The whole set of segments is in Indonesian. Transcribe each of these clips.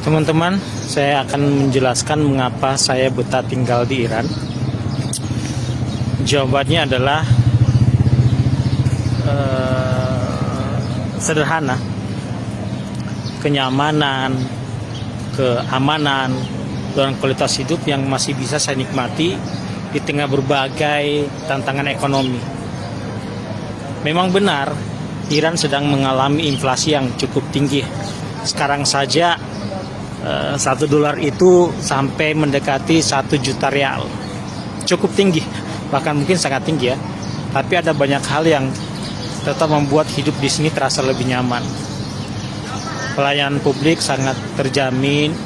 Teman-teman, saya akan menjelaskan mengapa saya betah tinggal di Iran. Jawabannya adalah sederhana. Kenyamanan, keamanan, dan kualitas hidup yang masih bisa saya nikmati di tengah berbagai tantangan ekonomi. Memang benar, Iran sedang mengalami inflasi yang cukup tinggi. Sekarang saja $1 itu sampai mendekati 1 juta rial. Cukup tinggi, bahkan mungkin sangat tinggi ya. Tapi ada banyak hal yang tetap membuat hidup di sini terasa lebih nyaman. Pelayanan publik sangat terjamin.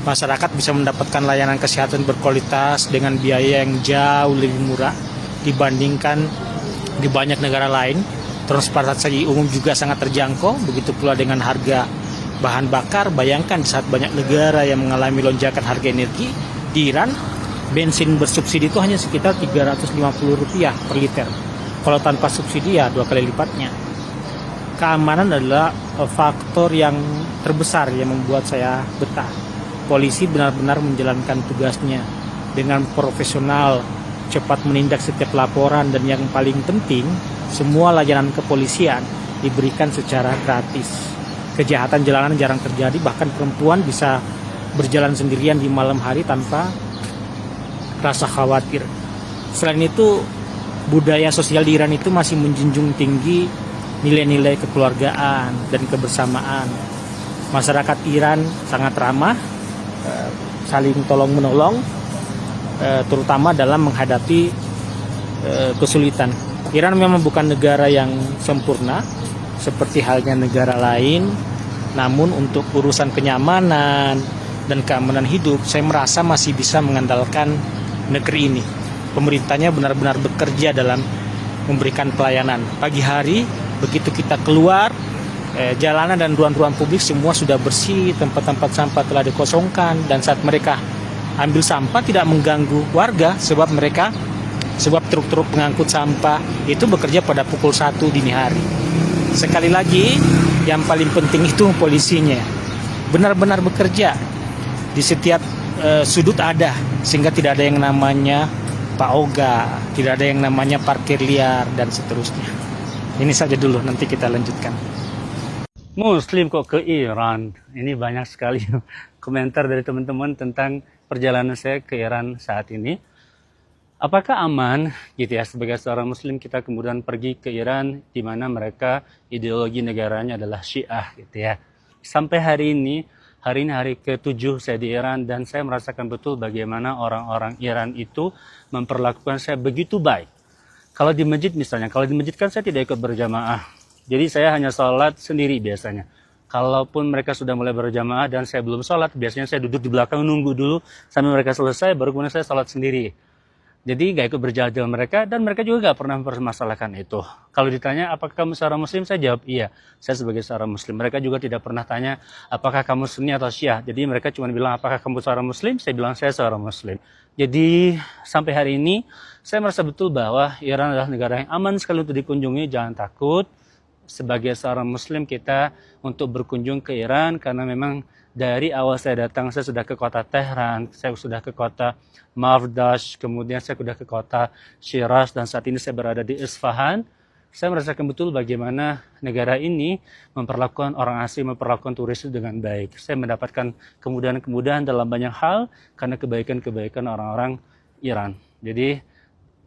Masyarakat bisa mendapatkan layanan kesehatan berkualitas dengan biaya yang jauh lebih murah dibandingkan di banyak negara lain. Transportasi umum juga sangat terjangkau, begitu pula dengan harga bahan bakar. Bayangkan di saat banyak negara yang mengalami lonjakan harga energi, di Iran bensin bersubsidi itu hanya sekitar Rp350 per liter. Kalau tanpa subsidi ya 2 kali lipatnya. Keamanan adalah faktor yang terbesar yang membuat saya betah. Polisi benar-benar menjalankan tugasnya dengan profesional, cepat menindak setiap laporan, dan yang paling penting, semua layanan kepolisian diberikan secara gratis. Kejahatan jalanan jarang terjadi, bahkan perempuan bisa berjalan sendirian di malam hari tanpa rasa khawatir. Selain itu, budaya sosial di Iran itu masih menjunjung tinggi nilai-nilai kekeluargaan dan kebersamaan. Masyarakat Iran sangat ramah, saling tolong-menolong, terutama dalam menghadapi kesulitan. Iran memang bukan negara yang sempurna seperti halnya negara lain, namun untuk urusan kenyamanan dan keamanan hidup, saya merasa masih bisa mengandalkan negeri ini. Pemerintahnya benar-benar bekerja dalam memberikan pelayanan. Pagi hari, begitu kita keluar, jalanan dan ruang-ruang publik semua sudah bersih, tempat-tempat sampah telah dikosongkan, dan saat mereka ambil sampah tidak mengganggu warga, sebab truk-truk pengangkut sampah itu bekerja pada pukul 1 dini hari. Sekali lagi, yang paling penting itu polisinya benar-benar bekerja. Di setiap sudut ada, sehingga tidak ada yang namanya Pak Oga, tidak ada yang namanya parkir liar, dan seterusnya. Ini saja dulu, nanti kita lanjutkan. Muslim kok ke Iran? Ini banyak sekali komentar dari teman-teman tentang perjalanan saya ke Iran saat ini. Apakah aman gitu ya sebagai seorang Muslim kita kemudian pergi ke Iran di mana mereka ideologi negaranya adalah Syiah gitu ya. Sampai hari ini hari ke-7 saya di Iran, dan saya merasakan betul bagaimana orang-orang Iran itu memperlakukan saya begitu baik. Kalau di masjid misalnya, kalau di masjid kan saya tidak ikut berjamaah. Jadi saya hanya sholat sendiri biasanya. Kalaupun mereka sudah mulai berjamaah dan saya belum sholat, biasanya saya duduk di belakang nunggu dulu sampai mereka selesai, baru kemudian saya sholat sendiri. Jadi gak ikut berjalan mereka, dan mereka juga gak pernah mempermasalahkan itu. Kalau ditanya apakah kamu seorang Muslim, saya jawab iya, saya sebagai seorang Muslim. Mereka juga tidak pernah tanya apakah kamu Sunni atau Syiah. Jadi mereka cuma bilang apakah kamu seorang Muslim, saya bilang saya seorang Muslim. Jadi sampai hari ini saya merasa betul bahwa Iran adalah negara yang aman sekali untuk dikunjungi. Jangan takut sebagai seorang Muslim kita untuk berkunjung ke Iran, karena memang dari awal saya datang, saya sudah ke kota Tehran, saya sudah ke kota Mavdash, kemudian saya sudah ke kota Shiraz, dan saat ini saya berada di Isfahan. Saya merasakan betul bagaimana negara ini memperlakukan orang asing, memperlakukan turis dengan baik. Saya mendapatkan kemudahan-kemudahan dalam banyak hal karena kebaikan-kebaikan orang-orang Iran. Jadi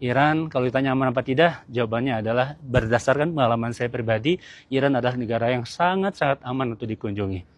Iran, kalau ditanya aman apa tidak, jawabannya adalah berdasarkan pengalaman saya pribadi, Iran adalah negara yang sangat-sangat aman untuk dikunjungi.